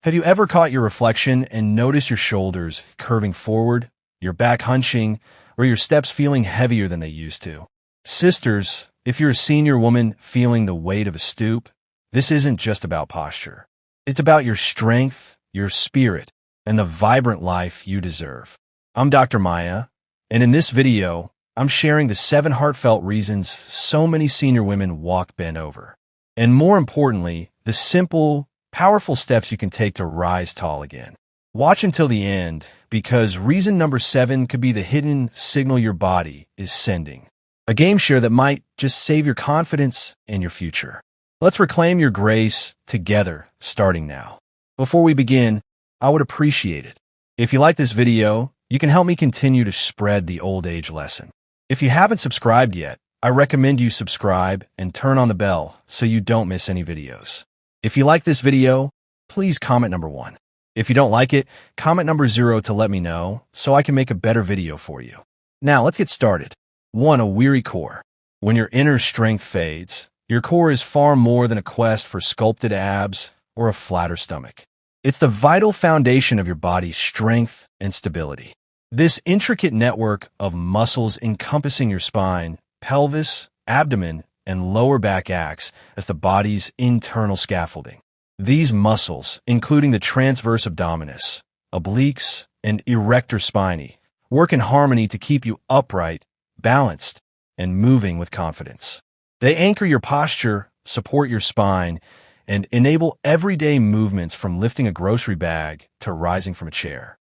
Have you ever caught your reflection and noticed your shoulders curving forward, your back hunching, or your steps feeling heavier than they used to? Sisters, if you're a senior woman feeling the weight of a stoop, this isn't just about posture. It's about your strength, your spirit, and the vibrant life you deserve. I'm Dr. Maya, and in this video, I'm sharing the 7 heartfelt reasons so many senior women walk bent over. And more importantly, the simple, powerful steps you can take to rise tall again. Watch until the end, because reason number 7 could be the hidden signal your body is sending. A game share that might just save your confidence and your future. Let's reclaim your grace together, starting now. Before we begin, I would appreciate it if you like this video, you can help me continue to spread the old age lesson. If you haven't subscribed yet, I recommend you subscribe and turn on the bell so you don't miss any videos. If you like this video, please comment number 1. If you don't like it, comment number 0 to let me know so I can make a better video for you. Now, let's get started. 1. A weary core. When your inner strength fades, your core is far more than a quest for sculpted abs or a flatter stomach. It's the vital foundation of your body's strength and stability. This intricate network of muscles encompassing your spine, pelvis, abdomen, and lower back acts as the body's internal scaffolding. These muscles, including the transverse abdominis, obliques, and erector spinae, work in harmony to keep you upright, balanced, and moving with confidence. They anchor your posture, support your spine, and enable everyday movements from lifting a grocery bag to rising from a chair.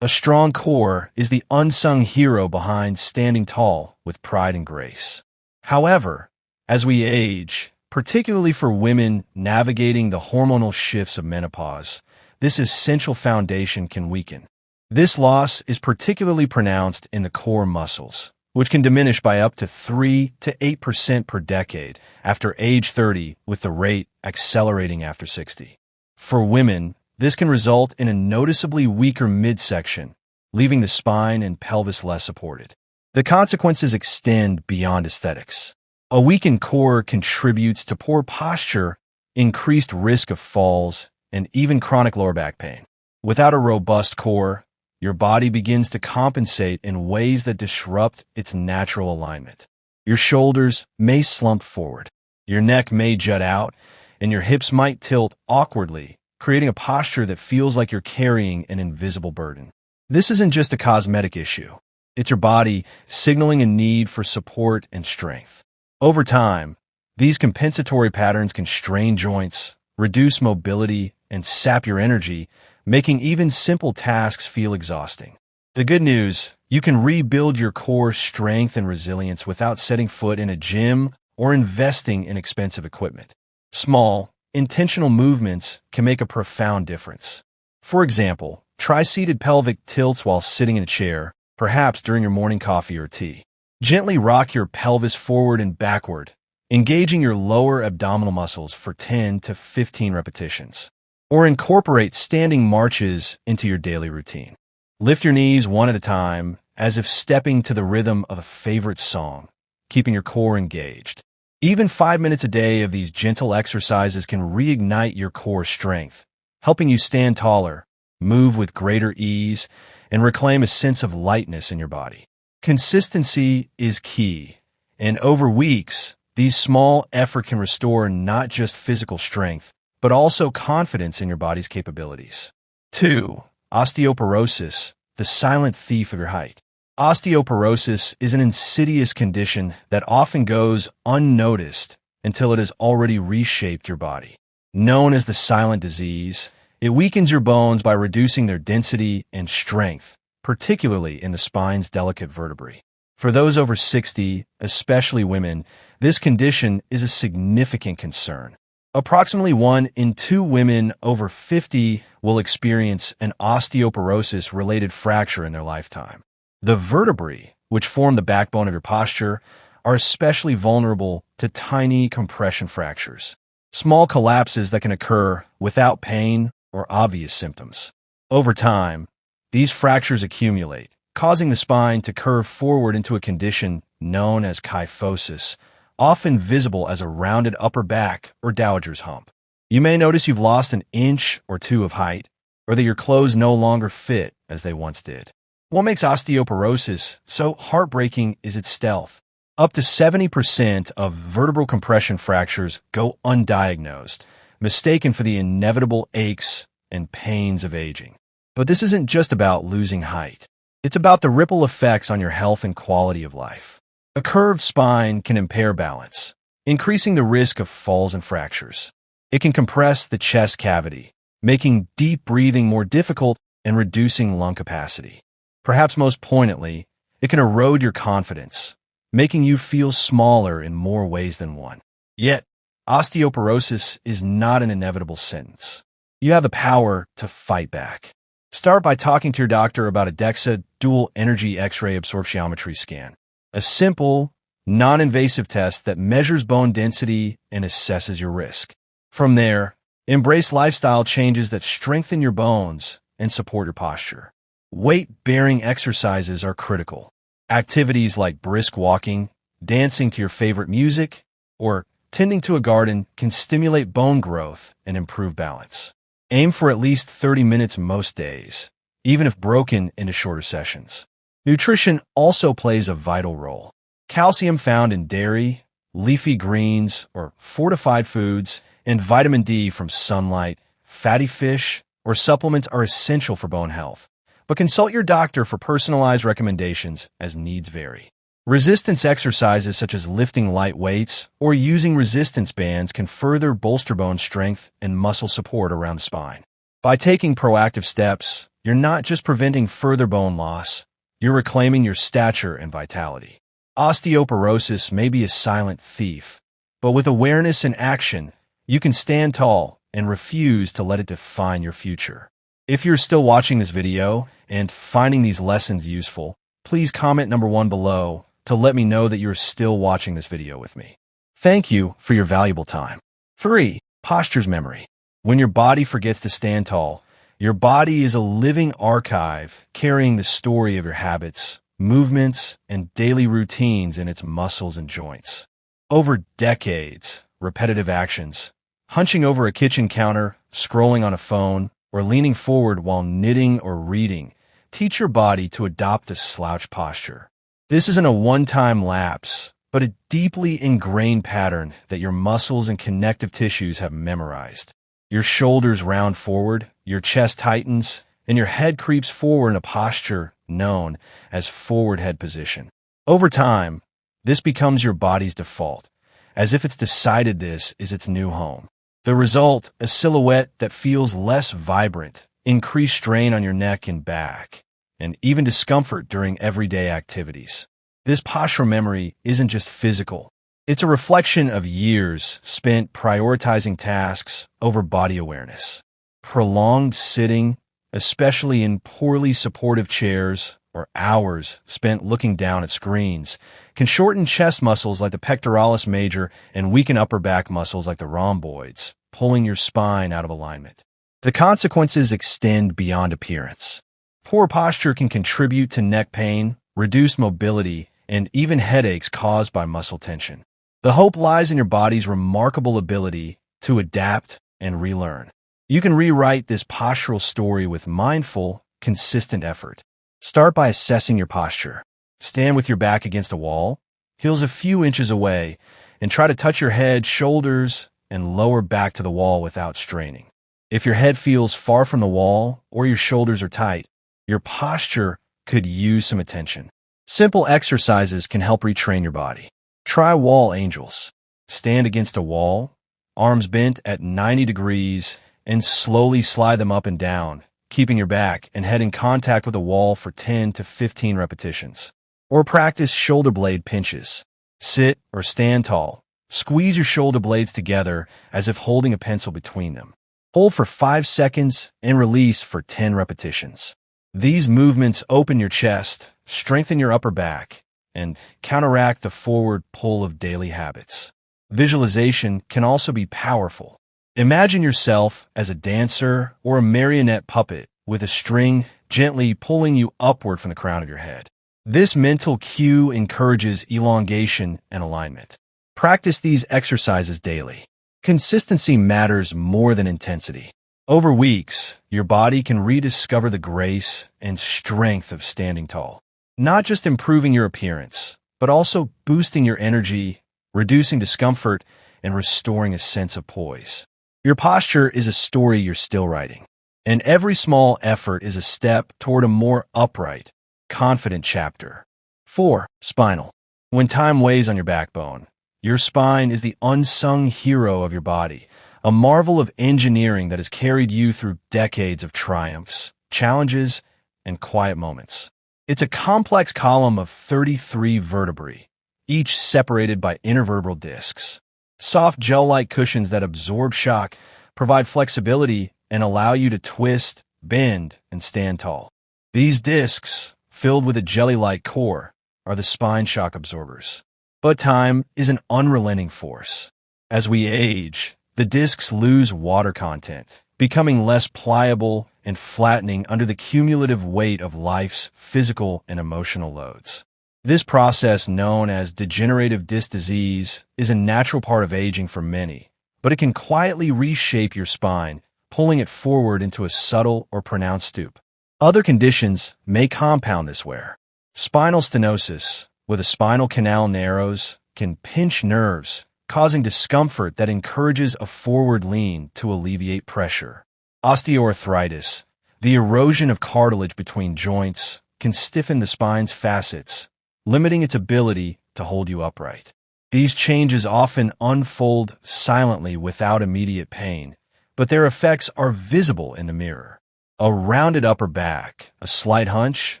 A strong core is the unsung hero behind standing tall with pride and grace. However, as we age, particularly for women navigating the hormonal shifts of menopause, this essential foundation can weaken. This loss is particularly pronounced in the core muscles, which can diminish by up to 3 to 8% per decade after age 30, with the rate accelerating after 60. For women, this can result in a noticeably weaker midsection, leaving the spine and pelvis less supported. The consequences extend beyond aesthetics. A weakened core contributes to poor posture, increased risk of falls, and even chronic lower back pain. Without a robust core, your body begins to compensate in ways that disrupt its natural alignment. Your shoulders may slump forward, your neck may jut out, and your hips might tilt awkwardly, creating a posture that feels like you're carrying an invisible burden. This isn't just a cosmetic issue. It's your body signaling a need for support and strength. Over time, these compensatory patterns can strain joints, reduce mobility, and sap your energy, making even simple tasks feel exhausting. The good news, you can rebuild your core strength and resilience without setting foot in a gym or investing in expensive equipment. Small, intentional movements can make a profound difference. For example, try seated pelvic tilts while sitting in a chair, perhaps during your morning coffee or tea. Gently rock your pelvis forward and backward, engaging your lower abdominal muscles for 10 to 15 repetitions. Or incorporate standing marches into your daily routine. Lift your knees one at a time, as if stepping to the rhythm of a favorite song, keeping your core engaged. Even 5 minutes a day of these gentle exercises can reignite your core strength, helping you stand taller, move with greater ease, and reclaim a sense of lightness in your body. Consistency is key, and over weeks, these small efforts can restore not just physical strength, but also confidence in your body's capabilities. 2. Osteoporosis, the silent thief of your height. Osteoporosis is an insidious condition that often goes unnoticed until it has already reshaped your body. Known as the silent disease, it weakens your bones by reducing their density and strength, particularly in the spine's delicate vertebrae. For those over 60, especially women, this condition is a significant concern. Approximately 1 in 2 women over 50 will experience an osteoporosis-related fracture in their lifetime. The vertebrae, which form the backbone of your posture, are especially vulnerable to tiny compression fractures, small collapses that can occur without pain or obvious symptoms. Over time, these fractures accumulate, causing the spine to curve forward into a condition known as kyphosis, often visible as a rounded upper back or dowager's hump. You may notice you've lost an inch or two of height, or that your clothes no longer fit as they once did. What makes osteoporosis so heartbreaking is its stealth. Up to 70% of vertebral compression fractures go undiagnosed, mistaken for the inevitable aches and pains of aging. But this isn't just about losing height. It's about the ripple effects on your health and quality of life. A curved spine can impair balance, increasing the risk of falls and fractures. It can compress the chest cavity, making deep breathing more difficult and reducing lung capacity. Perhaps most poignantly, it can erode your confidence, making you feel smaller in more ways than one. Yet, osteoporosis is not an inevitable sentence. You have the power to fight back. Start by talking to your doctor about a DEXA dual energy X-ray absorptiometry scan, a simple, non-invasive test that measures bone density and assesses your risk. From there, embrace lifestyle changes that strengthen your bones and support your posture. Weight-bearing exercises are critical. Activities like brisk walking, dancing to your favorite music, or tending to a garden can stimulate bone growth and improve balance. Aim for at least 30 minutes most days, even if broken into shorter sessions. Nutrition also plays a vital role. Calcium found in dairy, leafy greens, or fortified foods, and vitamin D from sunlight, fatty fish, or supplements are essential for bone health. But consult your doctor for personalized recommendations as needs vary. Resistance exercises such as lifting light weights or using resistance bands can further bolster bone strength and muscle support around the spine. By taking proactive steps, you're not just preventing further bone loss, you're reclaiming your stature and vitality. Osteoporosis may be a silent thief, but with awareness and action, you can stand tall and refuse to let it define your future. If you're still watching this video and finding these lessons useful, please comment number 1 below to let me know that you're still watching this video with me. Thank you for your valuable time. 3. Posture's memory. When your body forgets to stand tall, your body is a living archive carrying the story of your habits, movements, and daily routines in its muscles and joints. Over decades, repetitive actions, hunching over a kitchen counter, scrolling on a phone, or leaning forward while knitting or reading, teach your body to adopt a slouch posture. This isn't a one-time lapse, but a deeply ingrained pattern that your muscles and connective tissues have memorized. Your shoulders round forward, your chest tightens, and your head creeps forward in a posture known as forward head position. Over time, this becomes your body's default, as if it's decided this is its new home. The result, a silhouette that feels less vibrant, increased strain on your neck and back, and even discomfort during everyday activities. This posture memory isn't just physical. It's a reflection of years spent prioritizing tasks over body awareness. Prolonged sitting, especially in poorly supportive chairs, or hours spent looking down at screens, can shorten chest muscles like the pectoralis major and weaken upper back muscles like the rhomboids, pulling your spine out of alignment. The consequences extend beyond appearance. Poor posture can contribute to neck pain, reduced mobility, and even headaches caused by muscle tension. The hope lies in your body's remarkable ability to adapt and relearn. You can rewrite this postural story with mindful, consistent effort. Start by assessing your posture. Stand with your back against a wall, heels a few inches away, and try to touch your head, shoulders, and lower back to the wall without straining. If your head feels far from the wall or your shoulders are tight, your posture could use some attention. Simple exercises can help retrain your body. Try wall angels. Stand against a wall, arms bent at 90 degrees, and slowly slide them up and down, keeping your back and head in contact with the wall for 10 to 15 repetitions. Or practice shoulder blade pinches. Sit or stand tall. Squeeze your shoulder blades together as if holding a pencil between them. Hold for 5 seconds and release for 10 repetitions. These movements open your chest, strengthen your upper back, and counteract the forward pull of daily habits. Visualization can also be powerful. Imagine yourself as a dancer or a marionette puppet with a string gently pulling you upward from the crown of your head. This mental cue encourages elongation and alignment. Practice these exercises daily. Consistency matters more than intensity. Over weeks, your body can rediscover the grace and strength of standing tall, not just improving your appearance, but also boosting your energy, reducing discomfort, and restoring a sense of poise. Your posture is a story you're still writing, and every small effort is a step toward a more upright, confident chapter. 4. Spinal. When time weighs on your backbone, your spine is the unsung hero of your body, a marvel of engineering that has carried you through decades of triumphs, challenges, and quiet moments. It's a complex column of 33 vertebrae, each separated by intervertebral discs. Soft gel-like cushions that absorb shock, provide flexibility, and allow you to twist, bend, and stand tall. These discs, filled with a jelly-like core, are the spine shock absorbers. But time is an unrelenting force. As we age, the discs lose water content, becoming less pliable and flattening under the cumulative weight of life's physical and emotional loads. This process, known as degenerative disc disease, is a natural part of aging for many, but it can quietly reshape your spine, pulling it forward into a subtle or pronounced stoop. Other conditions may compound this wear. Spinal stenosis, where the spinal canal narrows, can pinch nerves, causing discomfort that encourages a forward lean to alleviate pressure. Osteoarthritis, the erosion of cartilage between joints, can stiffen the spine's facets, limiting its ability to hold you upright. These changes often unfold silently without immediate pain, but their effects are visible in the mirror. A rounded upper back, a slight hunch,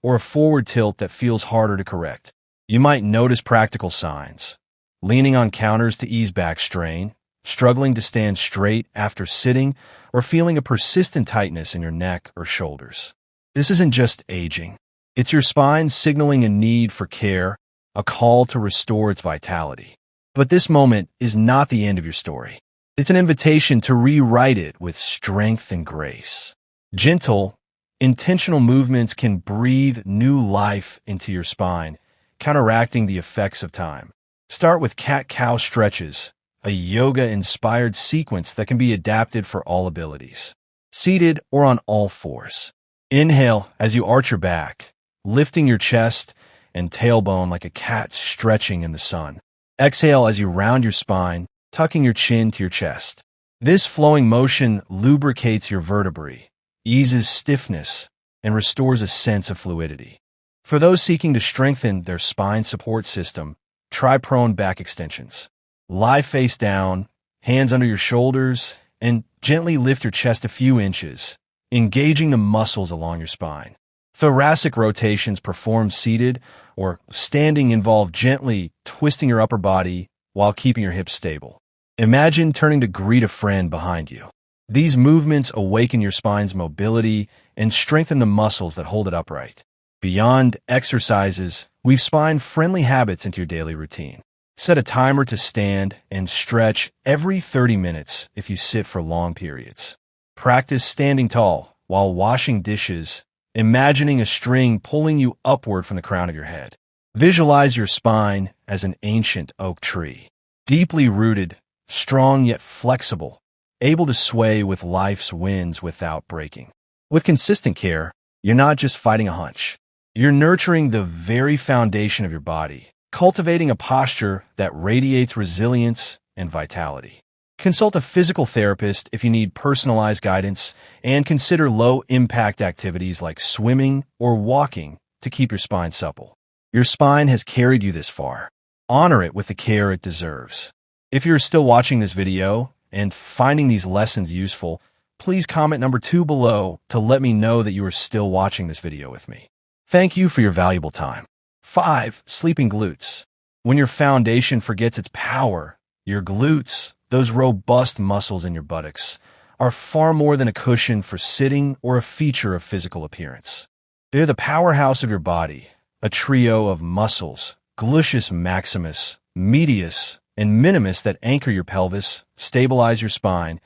or a forward tilt that feels harder to correct. You might notice practical signs: leaning on counters to ease back strain, struggling to stand straight after sitting, or feeling a persistent tightness in your neck or shoulders. This isn't just aging. It's your spine signaling a need for care, a call to restore its vitality. But this moment is not the end of your story. It's an invitation to rewrite it with strength and grace. Gentle, intentional movements can breathe new life into your spine, counteracting the effects of time. Start with cat-cow stretches, a yoga-inspired sequence that can be adapted for all abilities. Seated or on all fours. Inhale as you arch your back, lifting your chest and tailbone like a cat stretching in the sun. Exhale as you round your spine, tucking your chin to your chest. This flowing motion lubricates your vertebrae, eases stiffness, and restores a sense of fluidity. For those seeking to strengthen their spine support system, try prone back extensions. Lie face down, hands under your shoulders, and gently lift your chest a few inches, engaging the muscles along your spine. Thoracic rotations performed seated or standing involve gently twisting your upper body while keeping your hips stable. Imagine turning to greet a friend behind you. These movements awaken your spine's mobility and strengthen the muscles that hold it upright. Beyond exercises, weave spine-friendly habits into your daily routine. Set a timer to stand and stretch every 30 minutes if you sit for long periods. Practice standing tall while washing dishes, imagining a string pulling you upward from the crown of your head. Visualize your spine as an ancient oak tree, deeply rooted, strong yet flexible, able to sway with life's winds without breaking. With consistent care, you're not just fighting a hunch. You're nurturing the very foundation of your body, cultivating a posture that radiates resilience and vitality. Consult a physical therapist if you need personalized guidance, and consider low-impact activities like swimming or walking to keep your spine supple. Your spine has carried you this far. Honor it with the care it deserves. If you're still watching this video and finding these lessons useful, please comment number 2 below to let me know that you are still watching this video with me. Thank you for your valuable time. 5. Sleeping glutes. When your foundation forgets its power, your glutes, those robust muscles in your buttocks, are far more than a cushion for sitting or a feature of physical appearance. They're the powerhouse of your body, a trio of muscles, gluteus maximus, medius, and minimus that anchor your pelvis, stabilize your spine,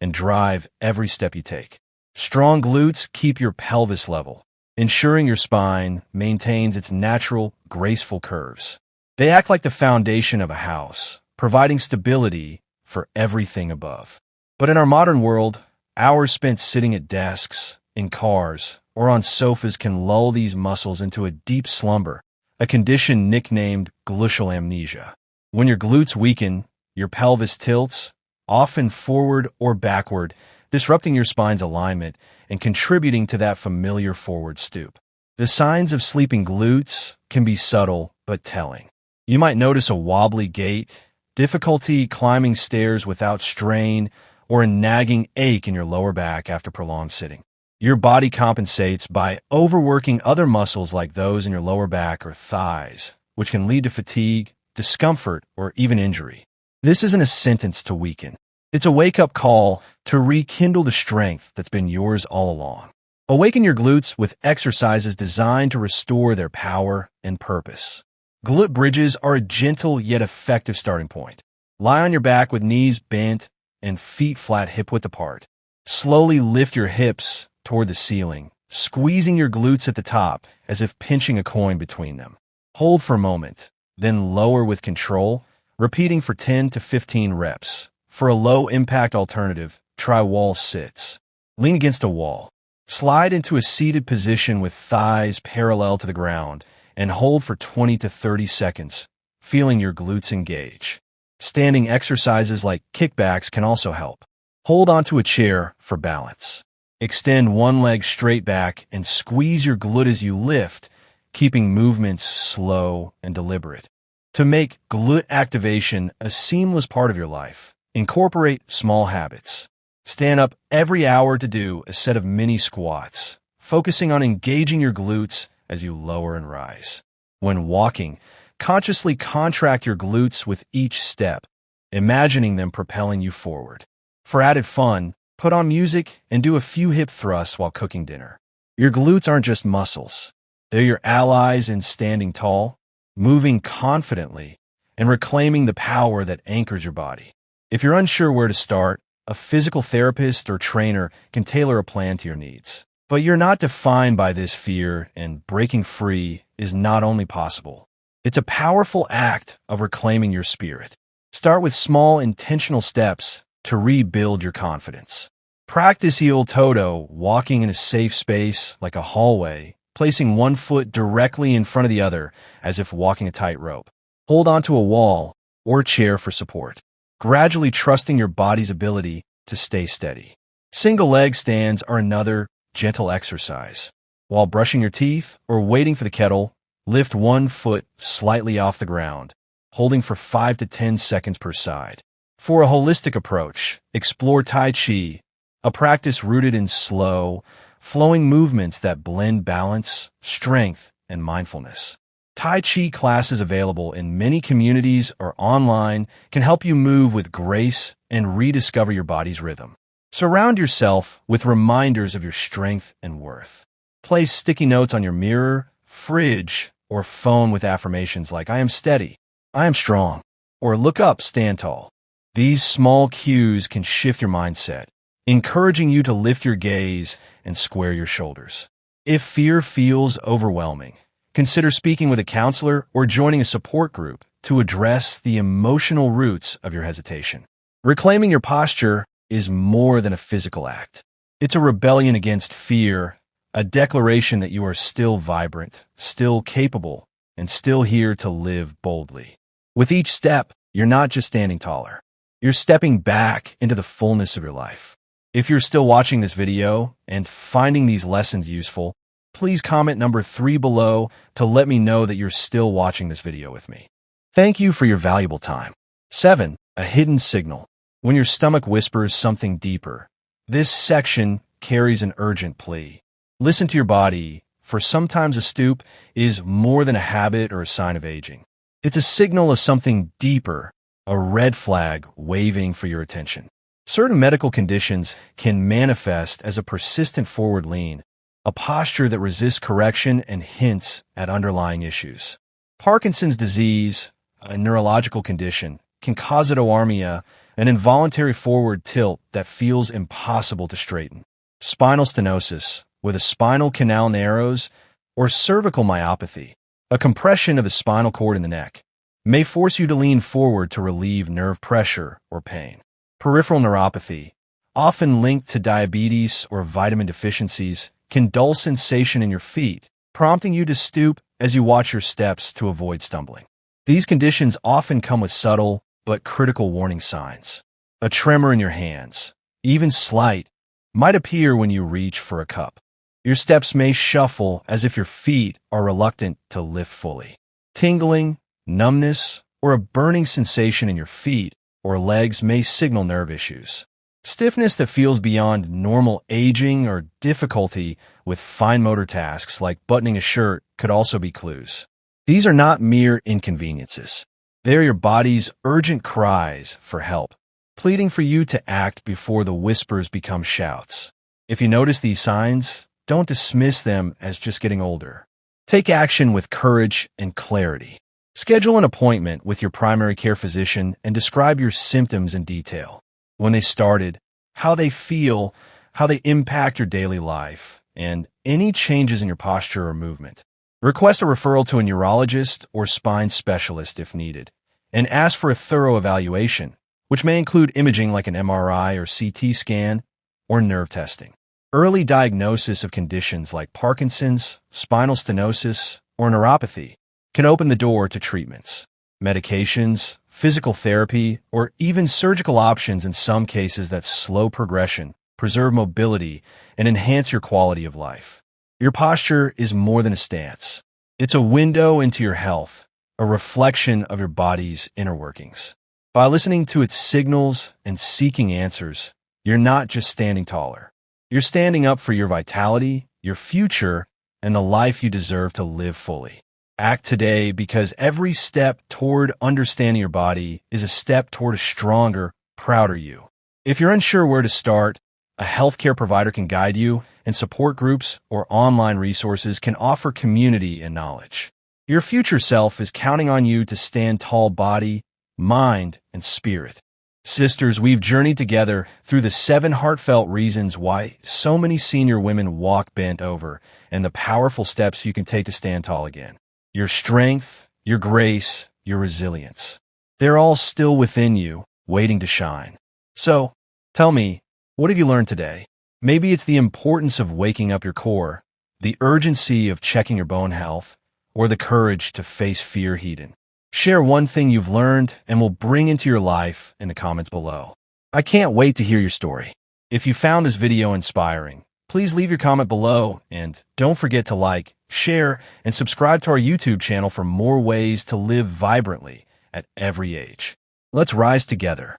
and drive every step you take. Strong glutes keep your pelvis level, ensuring your spine maintains its natural, graceful curves. They act like the foundation of a house, providing stability, for everything above. But in our modern world, hours spent sitting at desks, in cars, or on sofas can lull these muscles into a deep slumber, a condition nicknamed gluteal amnesia. When your glutes weaken, your pelvis tilts, often forward or backward, disrupting your spine's alignment and contributing to that familiar forward stoop. The signs of sleeping glutes can be subtle but telling. You might notice a wobbly gait, difficulty climbing stairs without strain, or a nagging ache in your lower back after prolonged sitting. Your body compensates by overworking other muscles like those in your lower back or thighs, which can lead to fatigue, discomfort, or even injury. This isn't a sentence to weaken. It's a wake-up call to rekindle the strength that's been yours all along. Awaken your glutes with exercises designed to restore their power and purpose. Glute bridges are a gentle yet effective starting point. Lie on your back with knees bent and feet flat hip-width apart. Slowly lift your hips toward the ceiling, squeezing your glutes at the top as if pinching a coin between them. Hold for a moment, then lower with control, repeating for 10 to 15 reps. For a low-impact alternative, try wall sits. Lean against a wall. Slide into a seated position with thighs parallel to the ground and hold for 20 to 30 seconds, feeling your glutes engage. Standing exercises like kickbacks can also help. Hold onto a chair for balance. Extend one leg straight back and squeeze your glute as you lift, keeping movements slow and deliberate. To make glute activation a seamless part of your life, incorporate small habits. Stand up every hour to do a set of mini squats, focusing on engaging your glutes as you lower and rise. When walking, consciously contract your glutes with each step, imagining them propelling you forward. For added fun, put on music and do a few hip thrusts while cooking dinner. Your glutes aren't just muscles. They're your allies in standing tall, moving confidently, and reclaiming the power that anchors your body. If you're unsure where to start, a physical therapist or trainer can tailor a plan to your needs. But you're not defined by this fear, and breaking free is not only possible. It's a powerful act of reclaiming your spirit. Start with small, intentional steps to rebuild your confidence. Practice heel toto, walking in a safe space like a hallway, placing one foot directly in front of the other as if walking a tightrope. Hold onto a wall or chair for support, gradually trusting your body's ability to stay steady. Single leg stands are another gentle exercise. While brushing your teeth or waiting for the kettle, lift one foot slightly off the ground, holding for 5 to 10 seconds per side. For a holistic approach, explore Tai Chi, a practice rooted in slow, flowing movements that blend balance, strength, and mindfulness. Tai Chi classes available in many communities or online can help you move with grace and rediscover your body's rhythm. Surround yourself with reminders of your strength and worth. Place sticky notes on your mirror, fridge, or phone with affirmations like, "I am steady," "I am strong," or "Look up, stand tall." These small cues can shift your mindset, encouraging you to lift your gaze and square your shoulders. If fear feels overwhelming, consider speaking with a counselor or joining a support group to address the emotional roots of your hesitation. Reclaiming your posture is more than a physical act. It's a rebellion against fear, a declaration that you are still vibrant, still capable, and still here to live boldly. With each step, you're not just standing taller. You're stepping back into the fullness of your life. If you're still watching this video and finding these lessons useful, please comment number 3 below to let me know that you're still watching this video with me. Thank you for your valuable time. 7. A hidden signal. When your stomach whispers something deeper, this section carries an urgent plea. Listen to your body, for sometimes a stoop is more than a habit or a sign of aging. It's a signal of something deeper, a red flag waving for your attention. Certain medical conditions can manifest as a persistent forward lean, a posture that resists correction and hints at underlying issues. Parkinson's disease, a neurological condition, can cause autoarmia, an involuntary forward tilt that feels impossible to straighten. Spinal stenosis, where the spinal canal narrows, or cervical myopathy, a compression of the spinal cord in the neck. may force you to lean forward to relieve nerve pressure or pain. Peripheral neuropathy, often linked to diabetes or vitamin deficiencies, can dull sensation in your feet, prompting you to stoop as you watch your steps to avoid stumbling. These conditions often come with subtle but critical warning signs. A tremor in your hands, even slight, might appear when you reach for a cup. Your steps may shuffle as if your feet are reluctant to lift fully. Tingling, numbness, or a burning sensation in your feet or legs may signal nerve issues. Stiffness that feels beyond normal aging or difficulty with fine motor tasks like buttoning a shirt could also be clues. These are not mere inconveniences. They are your body's urgent cries for help, pleading for you to act before the whispers become shouts. If you notice these signs, don't dismiss them as just getting older. Take action with courage and clarity. Schedule an appointment with your primary care physician and describe your symptoms in detail. When they started, how they feel, how they impact your daily life, and any changes in your posture or movement. Request a referral to a neurologist or spine specialist if needed, and ask for a thorough evaluation, which may include imaging like an MRI or CT scan or nerve testing. Early diagnosis of conditions like Parkinson's, spinal stenosis, or neuropathy can open the door to treatments, medications, physical therapy, or even surgical options in some cases that slow progression, preserve mobility, and enhance your quality of life. Your posture is more than a stance. It's a window into your health, a reflection of your body's inner workings. By listening to its signals and seeking answers, you're not just standing taller. You're standing up for your vitality, your future, and the life you deserve to live fully. Act today because every step toward understanding your body is a step toward a stronger, prouder you. If you're unsure where to start, a healthcare provider can guide you, and support groups or online resources can offer community and knowledge. Your future self is counting on you to stand tall body, mind, and spirit. Sisters, we've journeyed together through the 7 heartfelt reasons why so many senior women walk bent over and the powerful steps you can take to stand tall again. Your strength, your grace, your resilience. They're all still within you, waiting to shine. So, tell me, what have you learned today? Maybe it's the importance of waking up your core, the urgency of checking your bone health, or the courage to face fear head-on. Share one thing you've learned and we'll bring into your life in the comments below. I can't wait to hear your story. If you found this video inspiring, please leave your comment below and don't forget to like, share, and subscribe to our YouTube channel for more ways to live vibrantly at every age. Let's rise together.